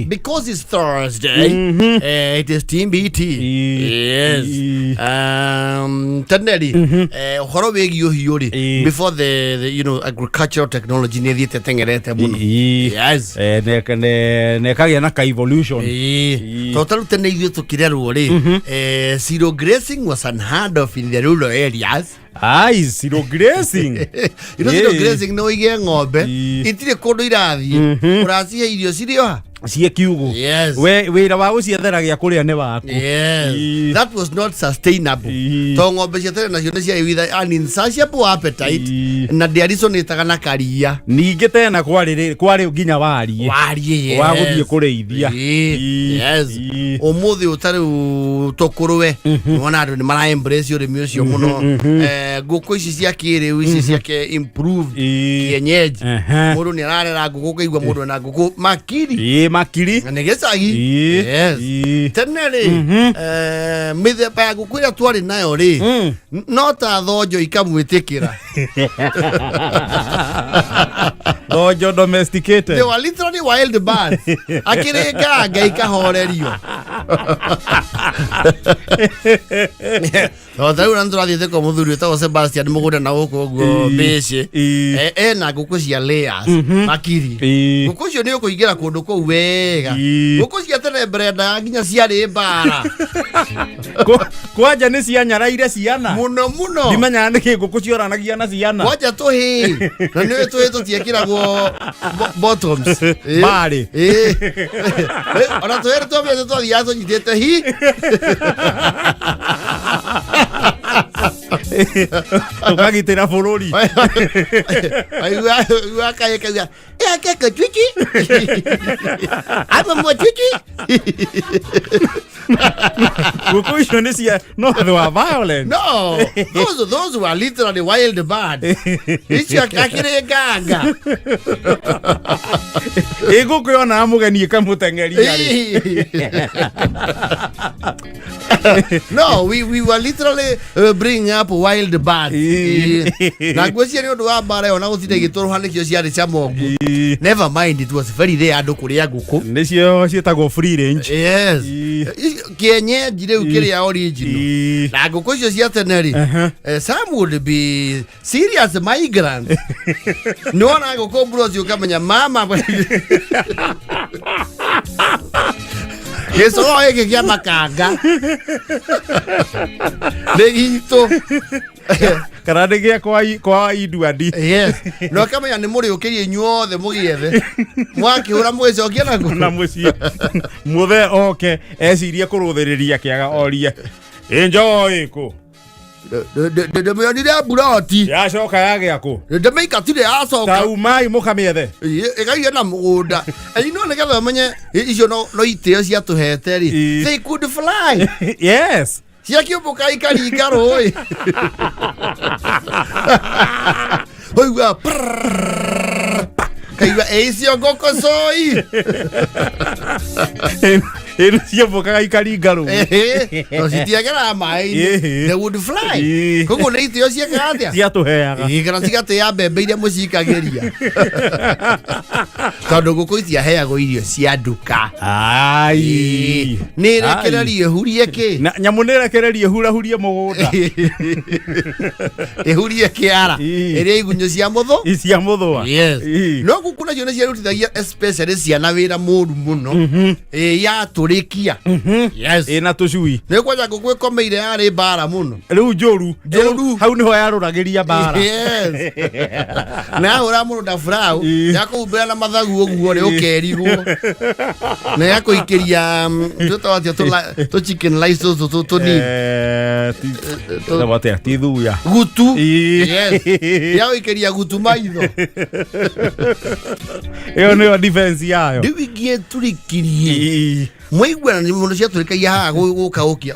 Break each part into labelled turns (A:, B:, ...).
A: Because it's Thursday, it is Team BT. Yes. Taneri, before the agricultural technology yes.
B: Evolution.
A: Total zero grazing was unheard of in the rural areas.
B: Zero grazing.
A: Zero grazing no ng'ombe itire kondo irathie uracia irio cirio
B: cie kiugo.
A: Yes.
B: Wira wa guciethera gia kuria ne waku.
A: Yes. That was not sustainable. To ng'ombe ciethere nacio nĩ cia with an insatiable appetite na ndiariso nĩ taga na karia.
B: Ninge tena kwari nginya warie.
A: Warie.
B: Wa guthie kureithia.
A: Yes. Umuthi utari tokuruwe. Wona andu ni mara embrace urimi ucio muno. Ngũkũ ici cia kĩrĩu ici cia improve kienyeji. Mũndũ nĩ ararera ngũkũ kĩigua mũndũ na ngũkũ makiri.
B: Makiri.
A: Negecagi. Yes. Tenere. Mĩthemba ya ngũkũ ĩrĩa twarĩ nayo rĩ. No ta thonjo ikamwĩtĩkĩra.
B: Thonjo domesticated.
A: They were literally wild birds. Akĩrĩnganga ikahorerio. Thau na tũrathiĩte kwa mũthuri wĩtagwo Sebastian mũgũnda na gũkũ ũguo mbĩci. Ena ngũkũ cia layers. Makiri. Ngũkũ icio nĩ ũkũingĩra kũndũ kũu wega. Ngũkũ cia tene brenda nginya ciarĩ mbara.
B: Kwanja nĩ cianyaraire ciana.
A: Muno.
B: Ndimenyaga nĩkĩ ngũkũ cioranagia na ciana.
A: Kwanja tũhĩ. Na nĩ tũhĩ tũtiĩkĩragwo bottoms.
B: Barĩ.
A: Ona tũhĩ tũmĩte twathiaga tũnyitĩte hi.
B: Tukagitĩra bũrũri.
A: Aigua kaĩkaga. Kaka twiki. I'm a twiki.
B: Ngũkũ icio nĩ cia no they were violent.
A: No. Those were literally wild birds. Icio akĩrĩnganga.
B: Ngũkũ yona mũgeni ĩkamũteng'eria.
A: No, we were literally bringing up wild birds. Na ngwĩciria nĩ ũndũ wa mbara ĩyo na gũtinda igĩtũrũhanĩkio ciarĩ cia mongu. Never mind, it was very rare andũ kũrĩa ngũkũ.
B: Nĩcio ciĩtagwo free range.
A: Yes. Kienyeji rĩu kĩrĩa original. Na ngũkũ icio cia tene rĩ. Some would be serious migrants. Nĩwona ngũkũ mbũroci ũkamenya mama. Yeso oye kia makanga. Negito.
B: Karade gia kwa iduadi.
A: Yes. No kama ya nemori okirie nyuothe mugiethe. Mwaki ura mwecokia naku.
B: Na mwecia. Muthe oke eciria kuruthiriria kiaga oria. Enjoy ko.
A: Ndemeyonire buroti.
B: Yacoka yage ako.
A: Ndemeika tire yacoka.
B: Taumai mukamiethe.
A: Ĩgaire na mũgũnda. No nĩgetha ũmenye icio no itĩo cia tũhete rĩ. They could fly.
B: Yes.
A: Ciakĩũmbũka ikaringa rũĩ. Oigua kaigua icio ngũkũ coi.
B: Ciambukaga ikaringa rũĩ.
A: No citiagera maĩ-inĩ. They would fly. Koguo nĩ itĩo ciekaga atĩa?
B: Ciatũheaga.
A: Kana cigatĩa mbembe iria mũcikagĩria. Tondũ ngũkũ itiaheagwo irio cia nduka.
B: Ai.
A: Nĩ rekererie hurie kĩ?
B: Nyamũ nĩ rekererie hurahurie mũgũnda.
A: Ĩhurie kĩara. Ĩrĩa igunyũ cia mũthũ?
B: Cia mũthũa.
A: Yes. No ngũkũ nacio nĩ ciarutithagia especially ciana wĩra mũru mũno. Ya tũrĩkia. Yes.
B: Ĩna tũcui.
A: Nĩ kwanja ngũkũ ĩkomeire yarĩ mbara mũno.
B: Rĩu njũru. Hau nĩho yarũragĩria mbara.
A: Yes. Na hũra mũndũ da frau. Yakũhumbĩra na mathagu ũguo rĩ ũkerigwo. Na yakũikĩria tũ chicken rice tũnini.
B: Tũtawatĩa tithuya.
A: Gutu. Yes. Yaũikĩria gutu maitho.
B: Ĩyo nĩyo defense yayo.
A: Rĩu ingĩ tũrĩkirie. Mwaigua nĩ mũndũ ciatũrĩkagia haha gũka ũkia.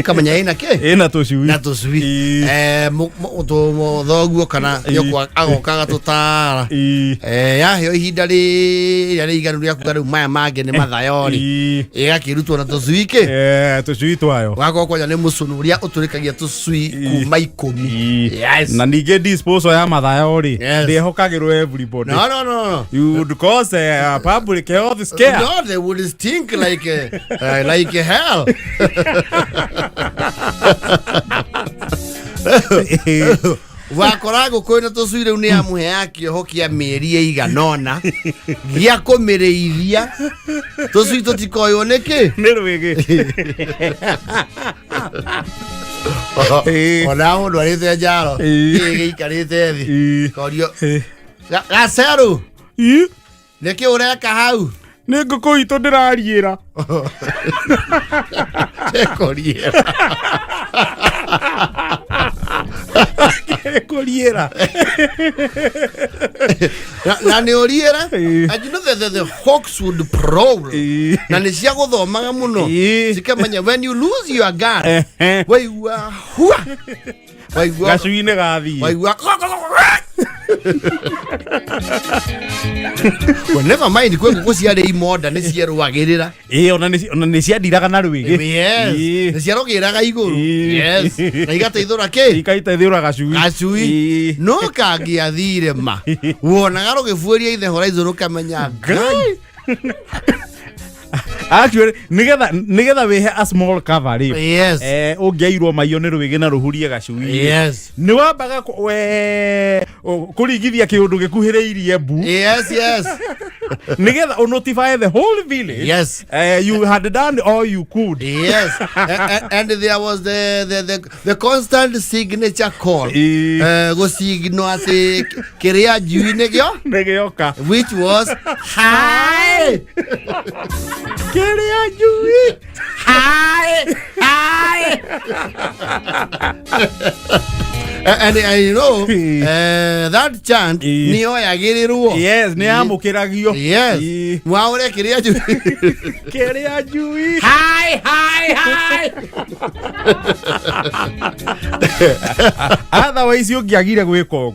A: Kamenya ina ke
B: ina tũcui
A: na tũcui thoguo kana nyokwa agokaga tũtara yaheo ihinda rĩrĩa iganu rĩa kuga rĩu maya mangĩ nĩ mathayori ĩgakĩrutwo na tũcui ke
B: tũcui twayo
A: wakorwo kwanja nĩ mũcũnũ ũrĩa ũtũrĩkagia tũcui kuma 10
B: na ningĩ disposal ya mathayori ndĩhokagĩrwo everybody
A: no
B: you would cause public health scare
A: no they would stink like hell wakora ngũkũ na tũcui rĩu nĩ amũhea kĩoho kĩa mĩeri ĩiganona gĩa kũmĩrĩithia tũcui tũtikoywo nĩkĩ
B: nĩ rwĩgĩ
A: ona mũndũ arĩte njaro gĩikarĩte thĩ korio gacerũ nĩkĩ ũreka hau
B: nĩ ngũkũ itũ ndĩrariĩra
A: koriera
B: koriera
A: na nĩ ũriĩra and you know the hawks would prowl na nĩ cia gũthomaga mũno cikamenya when you lose your gun waigua hua
B: gacui-inĩ gathiĩ
A: waigua never mind kwĩ ngũkũ ciarĩ imoda nĩ cierũagĩrĩra
B: ona nĩ ciandiraga na rwĩgĩ
A: nĩ ciarogĩraga igũrũ na igateithũra kĩ
B: ikaiteithũra gacui
A: no kangĩathire ma wonaga rũgĩbuĩria ithe horizon ũkamenya Ngai
B: actually nigetha wihe a small cover ũngĩairwo maiyo nĩ rwĩgĩ na rũhurie gacui nĩ wambaga kũringithia kĩũndũ gĩkuhĩrĩirie mbu nigetha notify the whole village you had done all you could
A: and there was the constant signature call gũsignwo atĩ kĩrĩa njui
B: nĩgĩoka
A: which was hi
B: kĩrĩa njui
A: hi and you know that chant nĩyo yagĩrĩrwo
B: nĩ amũkĩragio
A: mwaũre kĩrĩa njui
B: kĩrĩa njui
A: hi
B: otherwise ũngĩagire gwĩka ũguo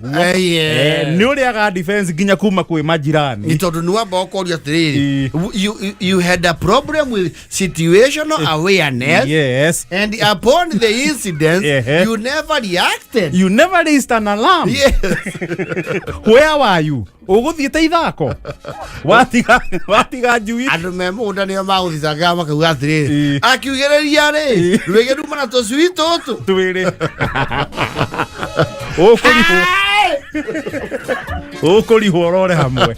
B: nĩ ũrĩaga defense nginya kuma kwĩ majirani
A: nĩ tondũ nĩ wamba ũkoria atĩrĩrĩ you had a problem with situational awareness and upon the incident you never reacted.
B: You never raised an alarm. Where were you? Ũgũthiĩte ithako watiga njui
A: andũ me mũgũnda nĩo magũthicaga makauga atĩrĩrĩ akiugĩrĩria rĩ rwĩgĩ ruma na tũcui tũtũ
B: twĩrĩ ũkũrihwo ũrore hamwe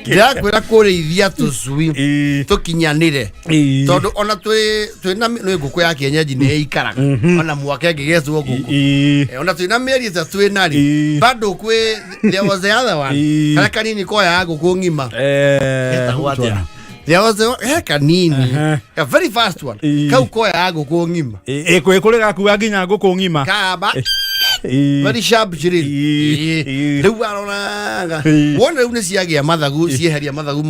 A: ndĩrakwĩra kũrĩithia tũcui tũkinyanĩre tondũ ona twĩna nĩ ngũkũ ya kienyeji nĩ ĩikaraga ona mwaka ĩngĩgecwo ngũkũ ona twĩna mĩeri ĩtatũ twĩna rĩ bado kwĩ there was the other one kana kanini koya ya ngũkũ ng'ima there was a kanini a very fast one kau koya ya ngũkũ ng'ima
B: kũrĩ gakuua nginya ngũkũ ng'ima
A: kaba very sharp chiri rĩu aronaga wona rĩu nĩ ciagĩa mathagu cieheria mathagu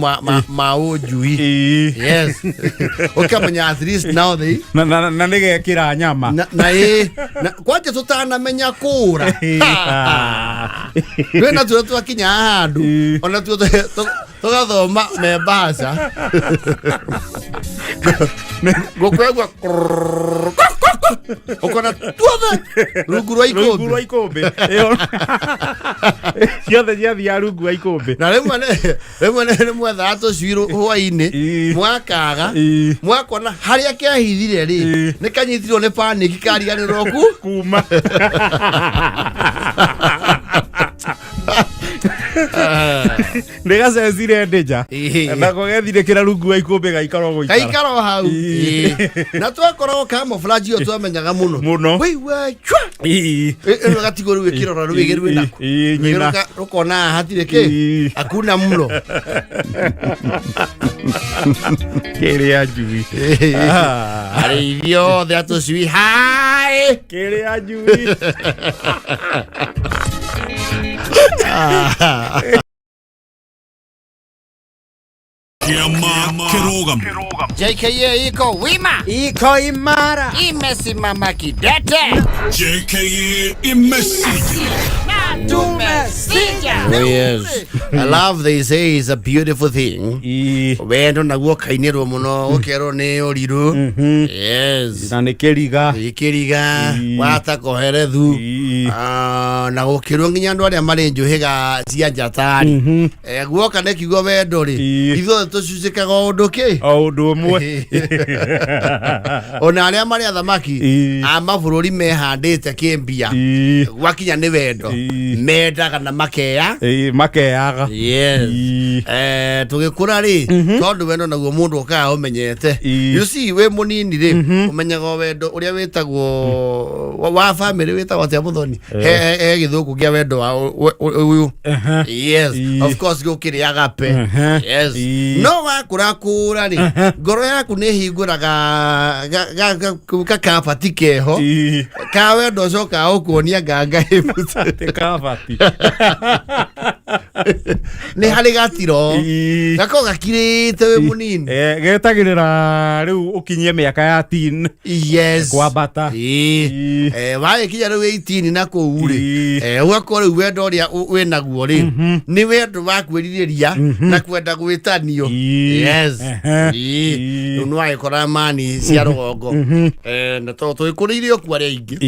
A: ma ũnjui ũkamenya at least now they
B: na nĩgekĩra nyama
A: na kwanja tũtanamenya kũra wĩna tuo twakinya handũ ona tuo tũgathoma membaca gũkwegwa ukona tuothe rungu rwa ikũmbĩ
B: ciothe ciathia rungu wa ikũmbĩ
A: na rĩmwe nĩ mwethaga tũcui hwainĩ mwakaga mwakona harĩa kĩahithire rĩ nĩ kanyitirwo nĩ panĩki kariganĩrwo
B: kuma ndĩgacecire ndĩnja nako gethire kĩra rungu wa ikũmbĩ
A: gaikaro hau na twakoragwo camouflage ĩyo twamenyaga mũno wĩigua ĩno gatigo rĩu ĩkĩrora rwĩgĩ rwĩnako rũkona hatirĩ kĩ hakuna mlo
B: kĩrĩa njui
A: arĩithio othe atũcui hai
B: kĩrĩa njui
A: JKA iko wima,
B: iko imara,
A: imesimama kidete.
C: JKA imesija.
A: Oh yes, I love they say is a beautiful thing. Wendo na guo kainero muno ukero ne oriru. Yes.
B: Na nikiriga.
A: Ikiriga wata koherethu. Na gukirwo nginya andu aria mari njuhiga cia njatari. Guoka ne kigo wendo ri. Itho tucucikaga undu ki?
B: O undu umwe.
A: Ona aria mari athamaki a mabururi mehandite kimbia. Gwakinya ni wendo. Meda kana makeya
B: makeyaga
A: yes tugikura ri tondu wendo naguo mundu ukaa umenyete you see we munini ri umenyaga wendo uria witagwo wa family witagwo tia muthoni he githuku gia wendo uyu yes of course gukiri agape yes no wakura kura ri ngoro yaku ni hinguraga kakabati keho ka wendo coka ukuonia nganga ipute kabati ni hari gatiro gako gakirite we munini
B: getagirira riu ukinyie miaka ya teen
A: yes
B: kwa bata
A: wae kinya riu 18 na ku uri ugakora riu wendo ria we naguo ri ni wendo wakwiriria na kwenda gwitanio yes no ai kora mani cia rugongo na to ikuririo kwa ria ingi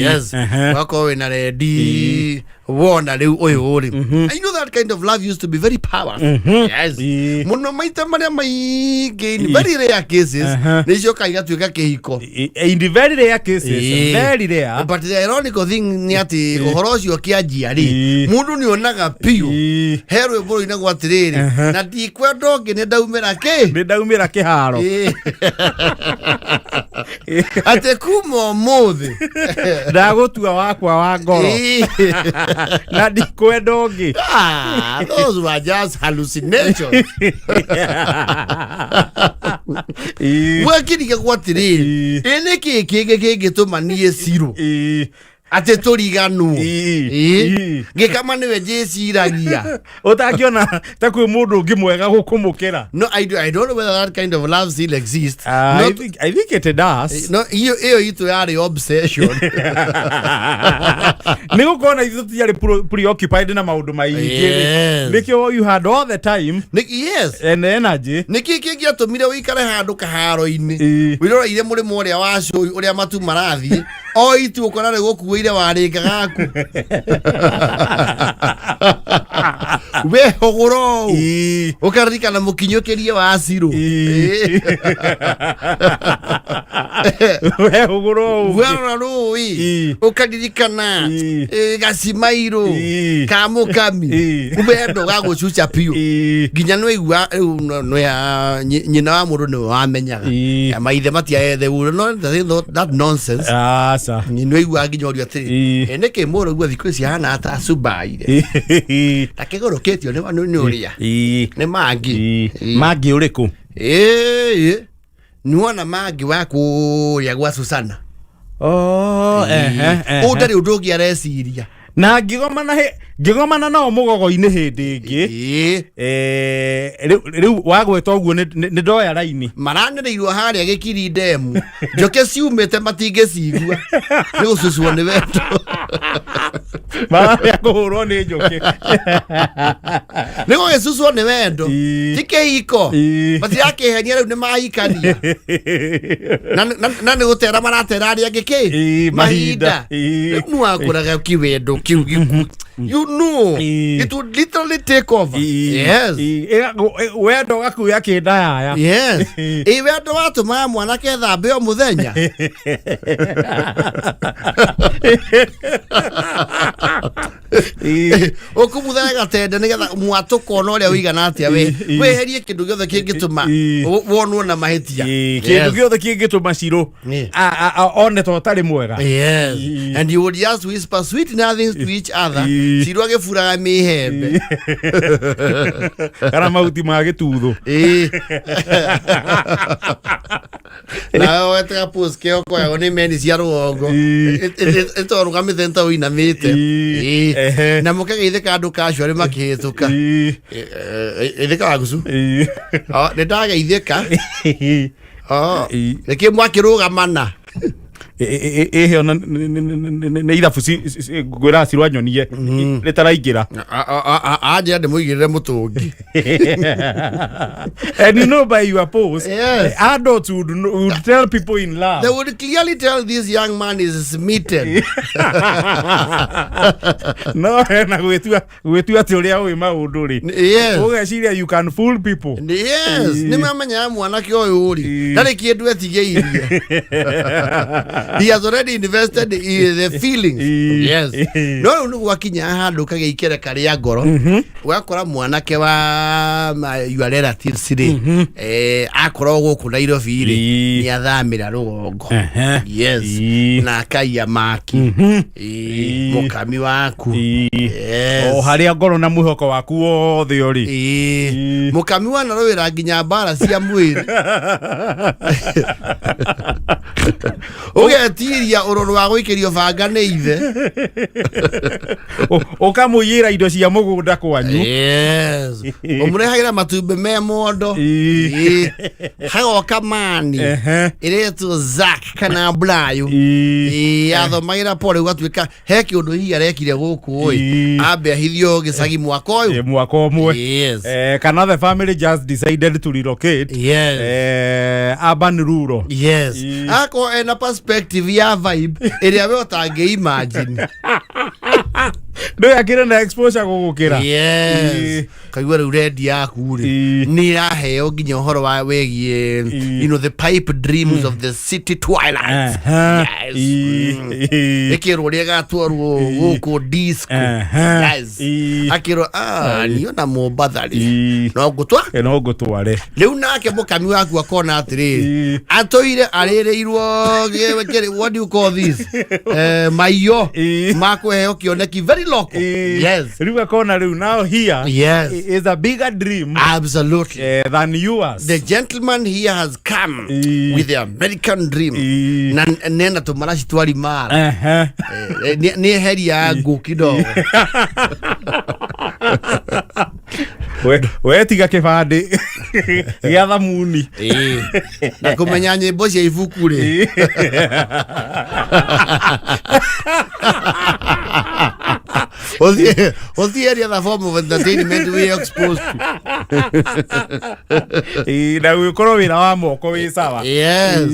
A: yes wako we na ready wona leu oyo uri I know that kind of love used to be very powerful yes muno maita maria maingi in very rare cases nicio kaiga tuika kihiko
B: in the very rare cases very rare
A: but the ironical thing ni ati uhoro ucio kianjia ri mundu ni onaga piu herwe buru ina gwatiriri na ndikwenda ngi ni ndaumira kiharo ate kumo muthi
B: ndagutua wakwa wa ngoro na ndikwenda ngi
A: those were just hallucinations wakiriga gwatiriri ene kiki gituma nie siro ate turiganu ngikama niwe jeciragia
B: utakiona ta kwi mundu ungi mwega gukumukira
A: no I don't know whether that kind of love still exists
B: I think it does
A: no hiyo itu yari obsession
B: niko kona hizo yari preoccupied na maundu maingi nikio you had all the time
A: yes
B: and energy
A: niki giatumire wikare handu kaharo-ini wirora ire muri moria wacio uria matu marathi o itu ukora ri gukuire waringa gaku we hogoro ukarikana mukinyokerie wa ciro
B: we hogoro
A: we roi ukadirikana gacimairo kamukami ubendo gagucuca piu nginya no igua no ya nyina wa mundu no wamenyaga maithe matia no that nonsense
B: sa
A: no igua nginya orio ati eneke moro gwa thikũ ici hana ata subaire takigoroketio ni uria ni
B: mangi uriku
A: nuona mangi waku ya gwa Susana udari udogi aresiria
B: na ngigomana no mugogo-ini hindi ingi riu wagweta uguo ni ndoya raini
A: maranĩrĩirwo haria gikiri ndemu njoke ciumĩte matingĩcigua nĩ gũcucwo nĩ wendo
B: mararĩa kũhũrwo nĩ njũkĩ
A: nĩ gũgĩcucwo nĩ wendo ti kĩhiko matirakĩhenia rĩu nĩ mahikania na nĩ gũtera maratera arĩa angĩ kĩ mahinda rĩu nĩ wakũraga kĩwendo kĩu you know it would literally take over yes
B: wendo gakuya kindayaya
A: yes wendo watuma mwanake thambe o muthenya okumuthaga gatende nigetha mwatukona uria wigana atia weherie kindu giothe kingituma wonwo na mahitia
B: kindu giothe kingituma ciro one to tari mwega
A: yes and you would just whisper sweet nothings means to each other cirwa gifuraga mihembe
B: kana mauti mage tuthu
A: na wetega post keo kwa one meni cia ruongo eto rugamite nta uinamite na mukage itheka andu casual makihituka itheka wagusu ne daga itheka reke mwakirugamana
B: ona ne ithabu ngwira cirwa nyonie ritaraingira
A: aje ande muigirire mutungi
B: and you know by your post adults would tell people in love,
A: they would clearly tell this young man is smitten.
B: No na gwetua ti uria wi maundu ri ugeciria you can fool people.
A: Yes ni mamenya mwanake uyu uri ndari kindu etigeirie. He has already invested in the feelings. Yes. No gwakinya handu kageikere karia ngoro ugakora mwanake wa your relatives ri akoro guku Nairobi ri ni athamira rugongo. Yes. Na kaiya maki mukami waku. Yes.
B: O haria ngoro na muhoko waku wothe uri
A: mukami wana rowira nginya mbara cia mwiri ugetiria ururu wa guikirio banga ni ithe
B: ukamuyira indo cia mugunda kwanyu.
A: Yes. Umurehagira matumbe me mondo hagoka mani iretu Zak kana Brayo athomagira pole gwatuika he kiundu hi arekire guku oi ambe ahithio gicagi mwaka uyu
B: mwaka umwe. Kana the family just decided to relocate. Urban rural.
A: Yes. Ako ena perspective ya vibe iria we utange imagine.
B: No yakira na exposure gugukira.
A: Yes. Kaigwa riu ready yaku ri ni raheo nginya uhoro wa wegie you know the pipe dreams of the city twilight. Yes. Ekiro ria gatwarwo guku disco. Yes. Akiro niona Mombathari no gutware riu nake mukami waku akona atiri atoire arireirwo what do you call this mayo makuheo kioneki very local. Yes.
B: Riu akona riu now here.
A: Yes.
B: Is a bigger dream.
A: Absolutely.
B: Than yours.
A: The gentleman here has come with the American dream. Nena tumarashi twari mara. Ni heri ya ngukidogo.
B: We tiga kibandi gia thamuni
A: na kumenya nyimbo cia ibuku ri Othi area the form of entertainment we exposed to.
B: Na ukorwo wira wa moko wi sawa.
A: Yes.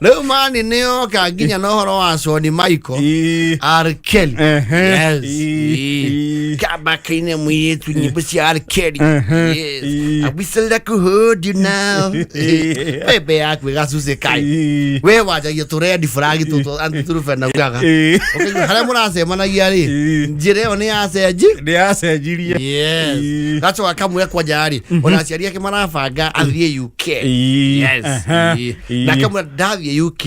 A: Leo mani neo ka nginya no horo wa Soni Michael R. Kelly. Yes. Kaba kine mwitu nyimbo cia R. Kelly. Yes. I whistle like a hold you now. Bebe yakwe gasuse kai. We wajagia turedi fragi tuto anturu fena gaga. Okay, hara murasema na yari. Njire oni asejirie. Yes. That's why kamwe kwa jari. Ona ciaria ke marabanga athie UK. Yes. Na kamwe ndathie UK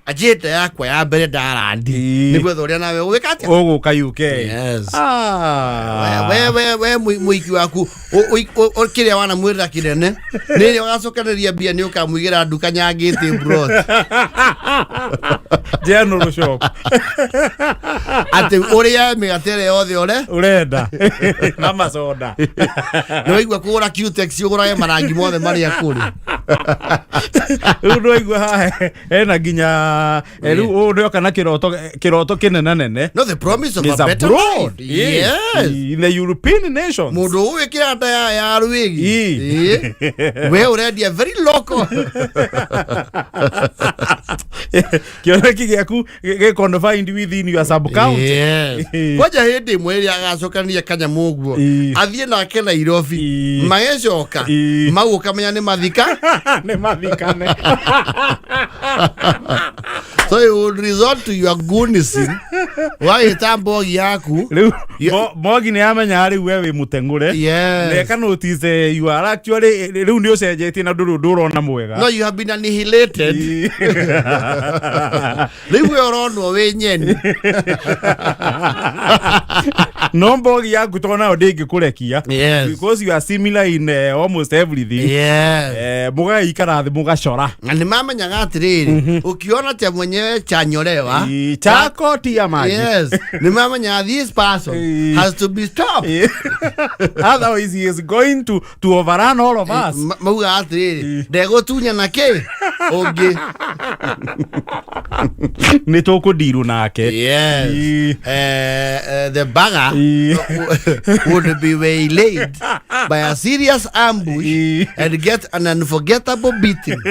A: ajeta yakwa ya mbere ndarandi niguo thoria nawe ugikatia
B: uguka UK.
A: Yes. We muiki waku kiria wana mwira kinene nini wagacokaneria bia ni ukamuigira nduka nyangite bro
B: general shop
A: ate uria migatere yothe urenda
B: na masoda
A: no igwa kugura Q-Tex ugura marangi mothe mari akuri
B: uno igwa ha ena ginya elu uno kana kiroto kinene nene.
A: No, the promise of a better life. Yes.
B: In the European nations.
A: Mudo uwe kirata ya ruigi. We already a very local.
B: Kiona kigiaku ge confined within your sub county.
A: Yes. Waja hindi mweri agacokania Kanyamuguo athie nake Nairobi magecoka maguka menya ni mathika
B: ne mathikane
A: So you would resort to your goonism. Why bogi yaku?
B: Bogi ni amenya riu wewe mutengure.
A: Yes.
B: Ne can notice you are actually riu ni ucenjetie na nduro na mwega.
A: No, you have been annihilated. Riu we oronwo we nyeni.
B: No bogi yaku tona odingi kurekia.
A: Yes.
B: Because you are similar in almost everything.
A: Yes.
B: Muga ikara thi mugacora.
A: Na ni mamenyaga atiriri, ukiona cha mwenyewe chanyolewa,
B: chako tia maji.
A: Yes. Ni mamenyaga this person has to be stopped.
B: Otherwise he is going to overrun all of us.
A: Mauga atiriri, ndegutunyana ke ongi.
B: Ni tukudiru nake.
A: Yes. The bagger would be waylaid by a serious ambush and get an unforgettable beating.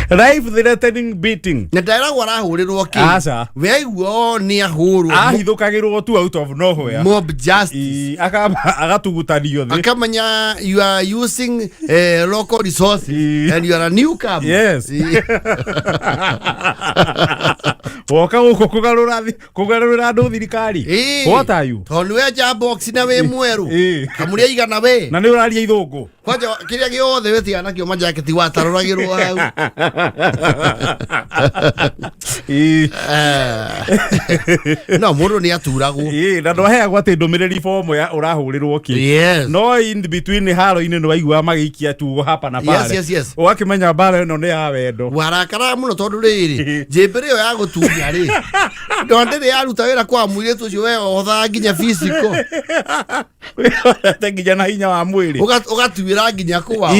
B: Life-threatening beating.
A: Netaira warahurirwo ki.
B: Asa.
A: We wo ni ahuru.
B: Ahithukagirwo tu out of nowhere.
A: Mob justice.
B: Agatugutanio thi.
A: Akamanya you are using local resources and you are a newcomer.
B: Yes. Woka uko kugarura ndu thirikari. What are you?
A: Tondu we jambox na we mweru. Kamuria igana we.
B: Na ni uraria ithungu.
A: Kwaja kiria giothe we tiana kio majaketi wataroragirwo hau. No mundu ni aturagwo.
B: Na ndoheagwo ati ndumiriri fomu ya urahurirwo ki.
A: Yes.
B: No in between haro-ini ni waigua magikia tugo hapa na pale.
A: Yes.
B: Wakimenya bara ino ni ya wendo.
A: Warakara muno tondu riri njembere yo ya gutunya ri. Ndondere ya ruta wira kwa mwire tucio we otha nginya physical.
B: Te nginya na hinya wa mwiri.
A: Ugatuira nginya kwa.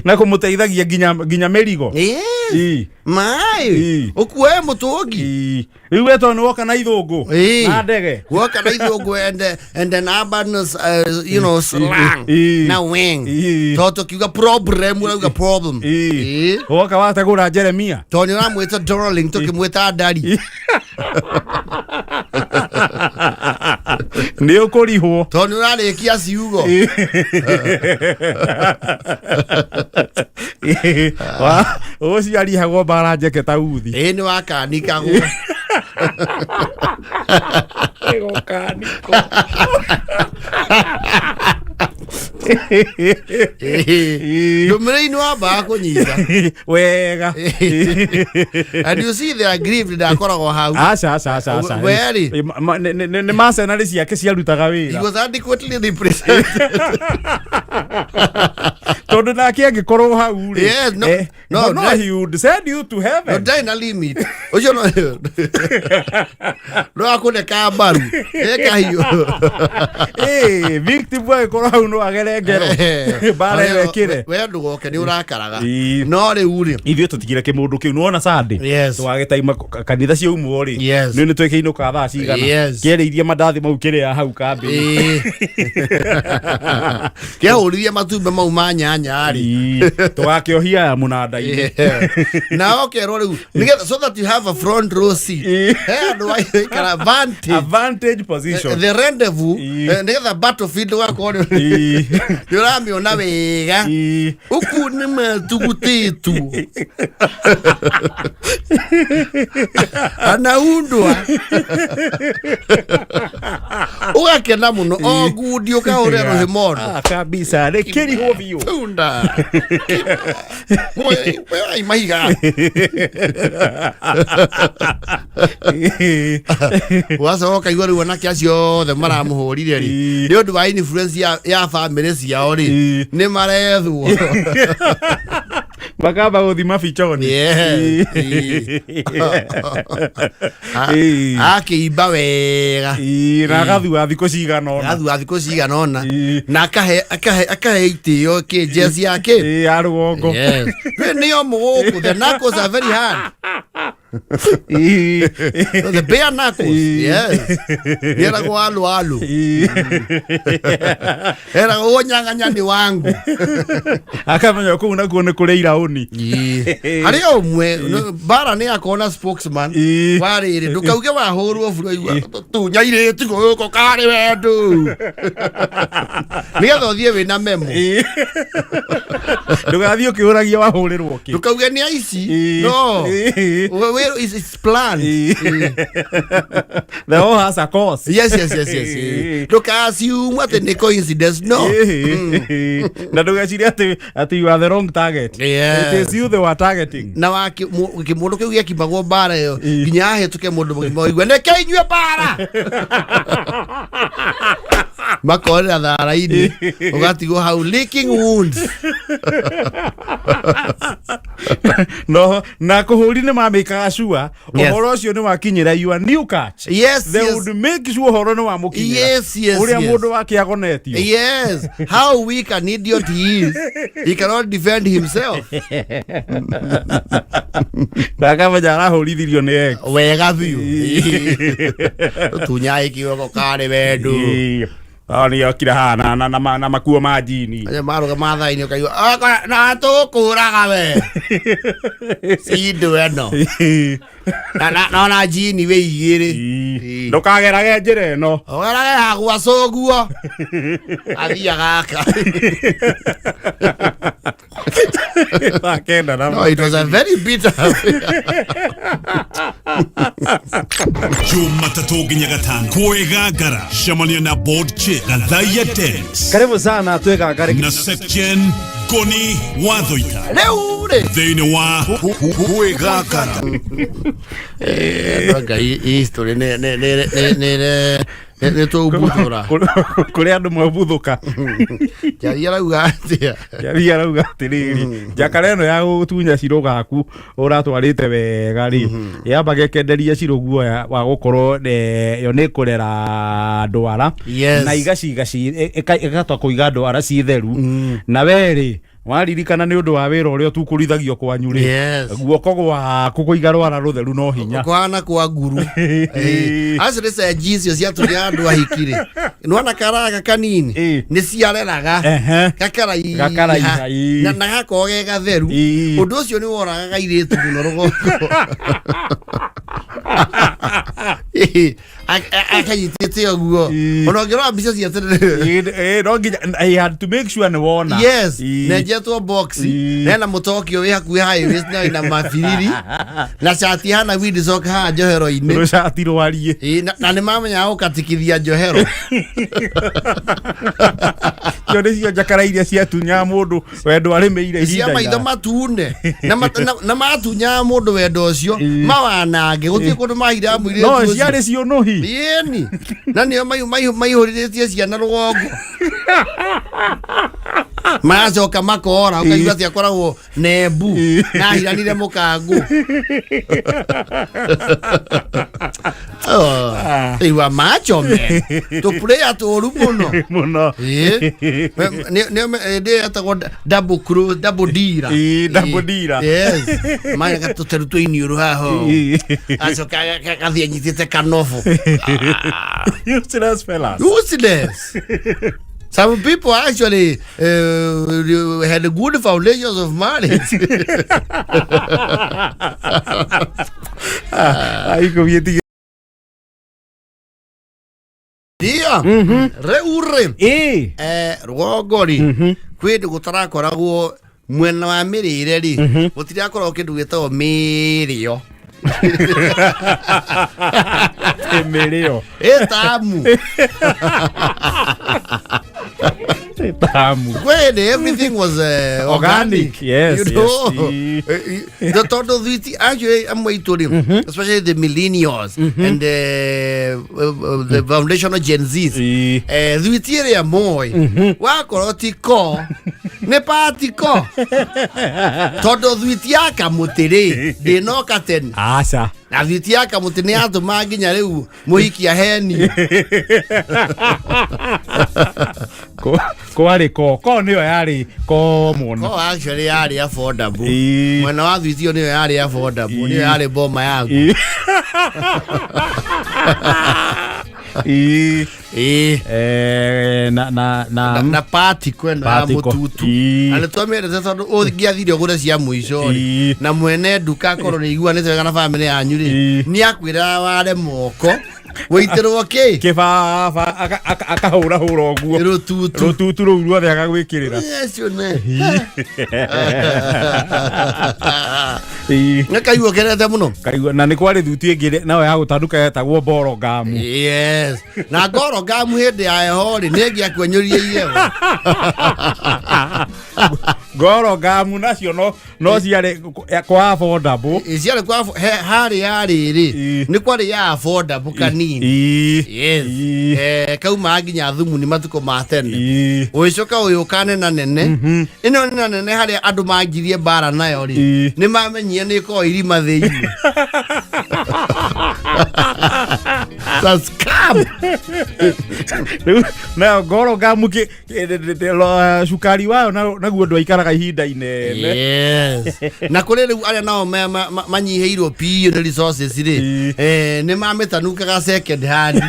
B: Na kumuteithagia nginya merigo.
A: Yes. Mai. Ukuwe mutugi.
B: Riu weto ni woka na ithungu. Na ndege.
A: Woka na ithungu and then urban slang. Na wing. Toto kiuga problem uga problem.
B: Woka wategura Jeremia.
A: Toni ramwita darling tukimwita daddy.
B: Ni ukurihwo.
A: Toni rarikia ciugo.
B: Oci arihagwo bara njeke ta uthi.
A: Ni wakanikagwo.
B: Ego kaniko.
A: Ndumire-ini wamba kunyita
B: wega.
A: And you see they are grieved ndakoragwo hau.
B: Asa.
A: Weri
B: ni macenari ciake ciarutaga wira.
A: He was adequately represented.
B: Tondu nake angikorwo hau ri.
A: Yes, no,
B: he would send you to heaven.
A: No, dai na limit. Ucio no akune ka mbaru. Eka hiyo.
B: Victim boy korwo hau no agere ngero. Bara wekire.
A: We ndugoke ni urakaraga. No ri uri.
B: Ithuĩ tutigire kimundu kiu nuona Sunday.
A: Yes.
B: Twagetaima kanitha cia umwo ri.
A: Yes.
B: Ni twekeinuka thaa cigana.
A: Yes.
B: Kĩrĩithia mandathi mau kĩrĩa hau kambi.
A: Kĩahũririe matumbĩ mau ma nyanya ri.
B: Tũgakĩohia mũnanda-inĩ.
A: Na okerwo riu nigetha so that you have a front row seat. Andu aikara
B: advantage position.
A: The rendezvous nigetha battlefield wakorwo uramiona wega. Uku ni matugutitu. Anaundwa. Ugakena muno ogudio kahurero himono.
B: Kabisa rekeri hovio.
A: Tunda. Moe mahiga. Wasa wakaigua riu anake acio the maramuhurire ri. Ni undu wa influence ya family ciao ri. Ni marethwo.
B: Bakaba guthima bichoni.
A: Akiimba wega.
B: Na gathua thikũ cigana ona.
A: Gathua thikũ cigana ona. Na akahe itio ke jezi yake.
B: Ya rugongo.
A: Yes. Ni o muguku the knuckles are very hard. The bare knuckles. Yes. Era go alu. Era go nyang'anyani wangu.
B: Akamenya kuna kuone kule iraoni.
A: Hario mwe bara ni akona spokesman. Wari ri ndukauge wahurwo buru tu nyaire tigo ko kare wendu. Nigetha uthie wina memo.
B: Ndugathio kiuragia wahurirwo ki.
A: Ndukauge ni aici. No. Where is its plan?
B: The all has a cause.
A: Yes. Ndukasiuma ati ni coincidence. No.
B: Na ndugeciria ati you are the wrong target.
A: Yeah.
B: It is you they were targeting.
A: Na wa kimundu kiu giakimagwo bara yo nginya ahituke mundu mugima ne keinywe bara makore thara-ini ugatigwo hau licking wounds.
B: No na kuhuri ni mamikaga sure uhoro ucio ni wakinyira your new catch.
A: Yes,
B: they would make sure uhoro ni wamukinyira.
A: Yes.
B: Uria mundu wake agonetio.
A: Yes, how weak an idiot he is, he cannot defend himself.
B: Ndakamenya arahurithirio ni ex
A: Wega biu tunyai kioko kare wendu.
B: Ani okira hana na makuo ma jini.
A: Aje maruga mathaini ukaiwa na tukuraga we. Sindu eno. Na jini we igiri.
B: Ndukagerage njira eno.
A: Ogerage hagwa coguo. Athia gaka. No, it was a very bitter.
C: Jumatatu nginya gatano kwegagara shamania na board chick Gathaiya dance.
B: Karibu sana twegagare
C: Na section Ngoni wa THUITA.
A: Leure.
C: Thĩinĩ wa kwegagara.
A: Ndoga history ne to buthura.
B: Kuri andu mwabuthuka.
A: Kĩaria rauga atia.
B: Kĩaria rauga atiriri. Njakara ĩno ya gũtunya ciro gaku uratwarĩte wega ri. Yamba gekenderia ciro guoya wa gukorwo yo nĩ kũrera ndwara. Na igaci igatwa kũiga ndwara ci theru. Na weri waririkana nĩ ũndũ wa wĩra ũrĩa tukurithagio kwanyu rĩ guoko gwaku kũiga rwara rũtheru no hinya
A: kwana kwa nguru acire cenjicio cia turia andu ahikire nwana karaga kanini nĩ ciareraga gakaraiha na gakoge gatheru ũndũ ũcio nĩ woragaga irĩtu mũno rũgongo akanyitĩte ũguo ona ngĩrora mbica cia tene
B: no nginya I had to make sure nĩ wona
A: nenjetwo box nena mũtokio wĩ hakuhĩ highway na mabiriri na shati hana Windsor ha njohero-inĩ
B: rũcati rwarie
A: na nĩ mamenyaga gũkatikithia njohero
B: cio nĩcio njakara iria ciatunyaga mũndũ wendo arĩmĩire ihinda
A: cia maitho matune na matunyaga mũndũ wendo ũcio mawanange gũtirĩ kũndũ mahira mũirĩtu
B: no ciarĩ cionũhi
A: yeni na nĩo maihũrĩrĩtie ciana rũgongo macoka makora ukaigua atĩ akoragwo nembu na hiranire mũkangu iwa macho me to play atoru muno ne atagwo double cross double dira yes maya gatuteru tũiniũrũ haho acoka gathie anyitĩte kanofu useless. Some people actually had a good foundations of marriage. Dia reure rwogori kwitu gutarakoragwo mwena wa mirire ri gutirakorwo kindu gitagwo mirio
B: mirio
A: etamu when everything was organic,
B: yes,
A: you know. The total THUITA actually especially the millennials and the foundational Gen Zs. THUITA moy wa koroti ko nä patiko tondå thuiti ya kamutä rä ndä noka tene
B: aca
A: na thuiti ya kamutä nä yatå ma nginya rä u må hiki aheni
B: kwarä ko nä yo yarä ko må
A: actually yarä affordable mwena wa thuiti ä yo nä yo yarä affordable nä yo yarä boma yaku na pati kwenda ya mututu ale twamere tondu ungiathire ugure cia muico na mwene nduka korwo ni iguanite wega na family yanyu ri ni akwira ware moko waitirwo ki
B: kibaba akahura uguo rututu ruu ruothe agagwikirira
A: yecio ne nakaigua kenete muno
B: kaigua na ni kwari thuti ingire nawe ya gutanduka yetagwo mboro ngamu
A: yes na ngoro ngamu hindi ya heho ri ni ngiakwenyoria iyewa
B: ngoro ngamu nacio no ciare kwa affordable
A: ciare kwa hari yari ri ni kwari ya affordable kanini yes kauma nginya thumu ni matuko ma tene uicoka uyu kane na nene ino ni na nene hari andu mangirie mbara nayo ri ni mamenyie ni ko irima thiini that's scam
B: na ngoro ngamu ki sukari wayo naguo ndo aikaraga ihinda inene
A: yes na kuri riu aria nao manyiheirwo piyo ni resources ri ni mametanukaga second hand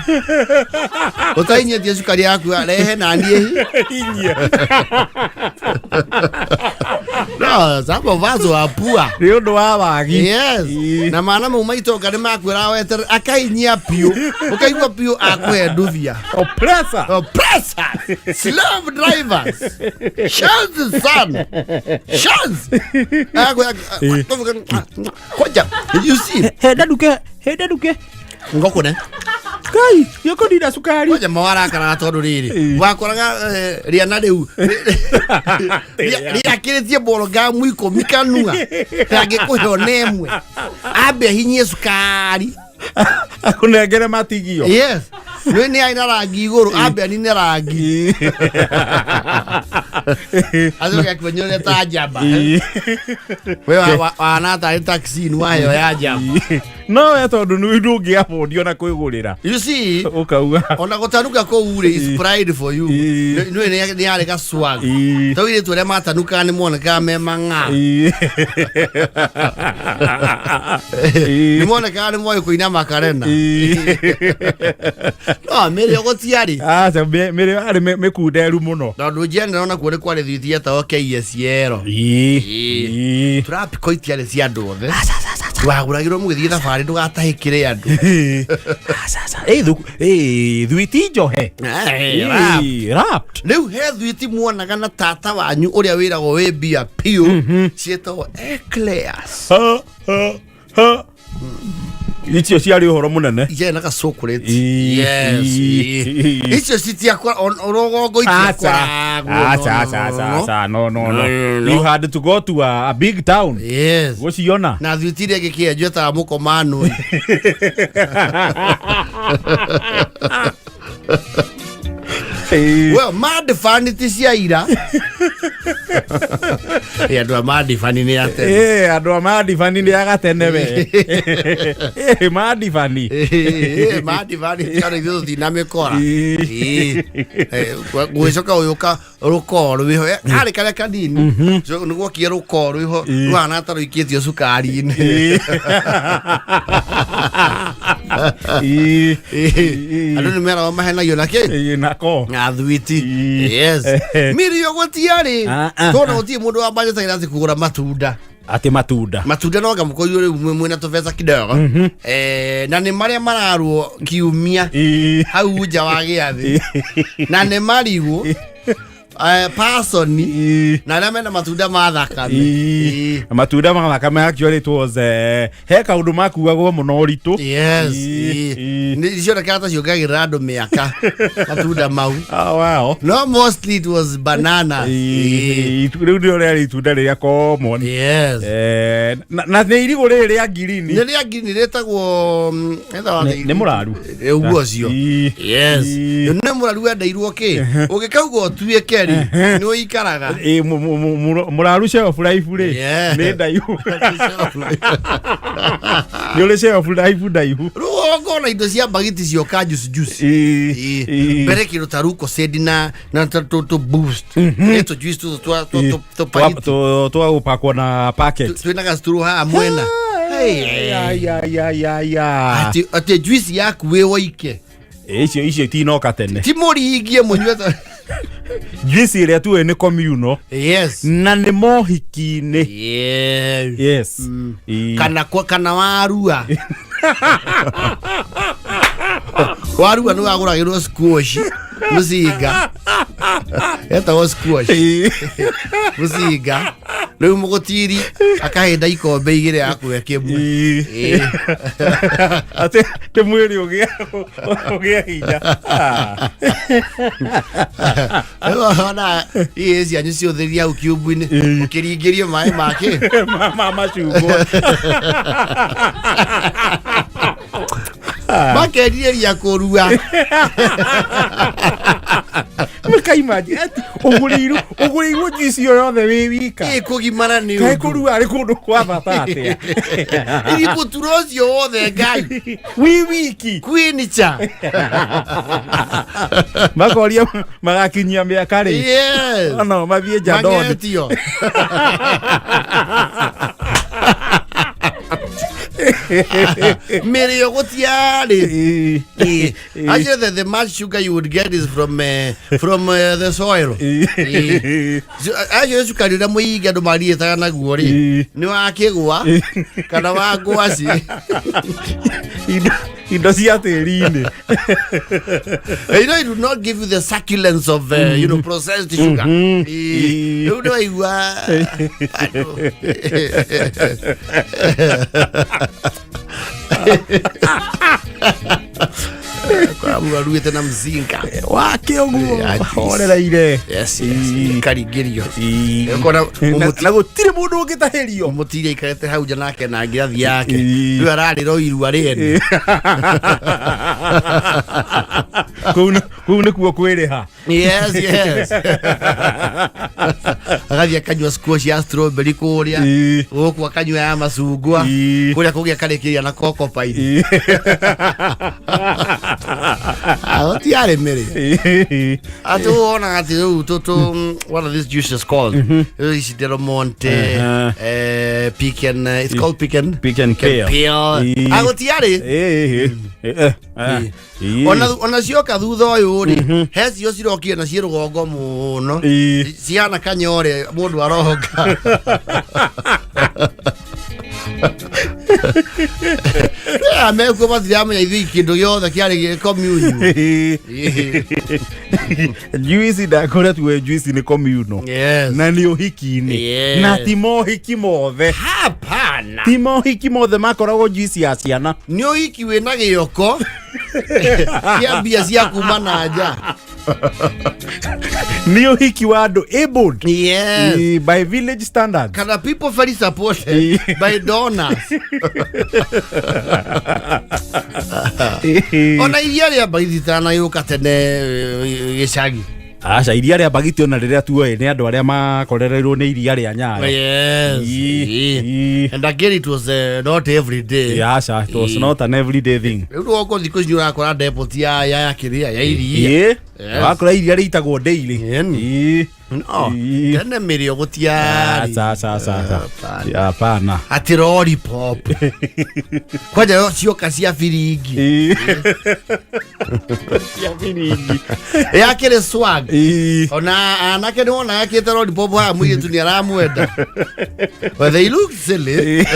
A: utainyie sukari yaku rehe na nie no some of us are poor
B: ni undu wa wagi
A: yes na maana mu maitonga ni makwira weter akainyia piyo ukaigua piyo akwe nduvia oppressor slave drivers chance son chance koja you see
B: heda duke
A: ngoko ne
B: kai yoko ndina sukari
A: koja mawara kana tondu riri wakoraga riana riu ria kiritie boro ngamu iko mikanua tangikuheo nemwe ambe hinyie sukari
B: akunengere matigio
A: yes ni aina rangi iguru ambe ni rangi azoka kwenye ta jamba wewe anata taxi ni wayo ya jamba
B: no etondu ni ndungi afondio na kwigurira
A: you see
B: ukauga
A: ona gotanuka ko ure is pride for you ni yale ka swag tawire tu le matanuka ni mona ka mema nga ni mona ka ni moyo kuina makarena no mere gotiari
B: mere ari mekunderu muno
A: tondu jene ona kuore kware thithia ta KSL trap koitiare cia andu othe waguragirwo mugithie thabari ndugatahikire andu
B: thuiti njohe rap
A: riu he thuiti muonaga na tata wanyu uria wiragwo wi bia piu cietagwo eclairs
B: icio ciari uhoro munene
A: je na ka chocolate yes icio citia kwa orogongo itia
B: kwa no you had to go to a big town
A: yes
B: gociona
A: na thuitire gikienjwe ta mukomano well mad vanity cia ira andu mad vanity ni atene
B: andu mad vanity ni agatene we mad vanity
A: mad vanity kana ithu thina mikora gwicoka uyuka rukoro wiho hari kare kanini niguo kie rukoro wiho rwana ta ruikitio sukari-ini andu ni mera mahenagio nake
B: nako
A: thuiti yes mirio gotiari tona gotie mundu wa budget ira kugura matunda
B: ati matunda
A: no ngamukoyo ri mwena to pesa kidogo na ni maria mararwo kiumia hau nja wa giathi na ni marigu person na na mena matunda mathakame
B: matunda mathakame actually it was he kaundu makuagwo muno ritu
A: yes ni ciona kata ciongagirira andu miaka matunda mau
B: wow
A: no mostly it was banana
B: riu ndio ria itunda riria common
A: yes
B: na ni irigo riri ria green
A: ni ria green retagwo
B: ni muraru
A: uguo cio yes ni muraru endeirwo ki ugikauga otuike kweli no ikaraga
B: muraru shelf life ri ni ndaihu ni ule shelf life ndaihu
A: rugo na indo cia bagiti cio juice mbere kiro taruko sedina na to boost eto juice
B: to upakwa na packet
A: twinaga sturu ha mwena ati juice yaku we woike
B: icio tinoka tene
A: ti mũringie mũnyue
B: juice ile tu ni communal na ni mohiki-inĩ
A: kana warua warua nĩ wagũragĩrwo squash mũcinga etagwo squash mũcinga rĩu mũgũtiri akahĩnda ikombe igĩrĩ yakuwe kĩmwe
B: ate te mwĩrĩ ũgĩa hinya
A: ona ici cianyu ciũthĩria hau kiumbu-inĩ ũkĩringĩrie maĩ make
B: macungwa
A: makendiria kũrua
B: mekaimagine ati ũgũrĩirwo juice ĩyo yothe wĩ wika
A: kũgimara nĩ
B: kaĩ kũrua arĩ kũndũ kwa bata atĩa
A: iribũturo ũcio wothe ngai
B: wĩ wiki
A: kwĩnica
B: makoria magakinyia mĩaka rĩ no mathiĩ nja ndonde
A: Mĩrĩo gũtiarĩ actually the much sugar you would get is from the soil actually cukari ũrĩa mũingĩ andũ mariĩtaga naguo rĩ nĩ wakĩgwa kana wa ngwaci
B: indo cia tĩri-inĩ
A: you know it will not give you the succulence of you know processed sugar rĩu nĩ waigua kwa mwaruĩte na mzinga
B: wake ũguo horereire
A: karingĩrio
B: na gũtirĩ mũndũ ũngĩtahĩrio
A: mũtiri aikarĩte hau nja nake na ngirathi yake rĩu ararĩra irua rĩene
B: kũu nĩkuo kwĩrĩha
A: agathiĩ akanyua squash ya strawberry kũrĩa gũkũ akanyua ya macungwa kũrĩa kũgĩa karĩkĩria na cocoa pine tiare mĩrĩ atĩ wonaga atĩ rĩu what are these juices called ici Del Monte pecan it's called pecan pale agũtiarĩ ona cioka thutha ũyũ rĩ he cio cirokire na ciĩ rũgongo mũno ciana kanyore mũndũ arohoka amekuo mathiramenya ithuĩ kĩndũ gĩothe kĩarĩ communal
B: juice ndakora tu juice ni communal na ni ũhiki-inĩ na ti mohiki mothe
A: hapana
B: ti mohiki mothe makoragwo juice ya ciana
A: nĩ ũhiki wĩna gĩoko kia mbia cia kuma na nja
B: ni ũhiki wa andũ abled by village standards
A: kana people very supported by donors ona iria rĩa bagithitana yũka tene gĩcagi
B: aca iria rĩa bagiti ona rĩrĩa tuoĩ nĩ andũ arĩa makorereirwo nĩ iria rĩa Nyayo
A: and again it was not every day
B: aca it was not an everyday thing
A: rĩu rũgongo thikũ ici ũrakora depot ya kĩrĩa ya iria
B: wakora iria rĩitagwo daily
A: tene mĩrĩo gũtiarĩ
B: hapana
A: atĩ lollipop kwanja cioka cia biringi yakĩrĩ swag ona anake nĩ wona yakĩte lollipop haya mũirĩtu nĩ aramwenda but they look silly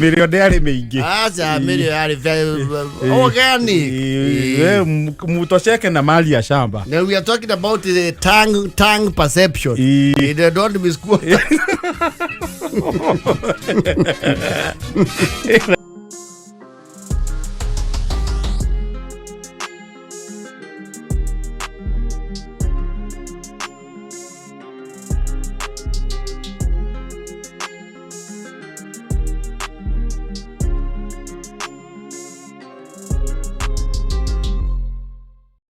B: mĩrĩo ndĩarĩ mĩingĩ
A: aca mĩrĩo yarĩ organic
B: mutosheke na mali ya shamba.
A: Now we are talking about the tongue perception. They don't misquote.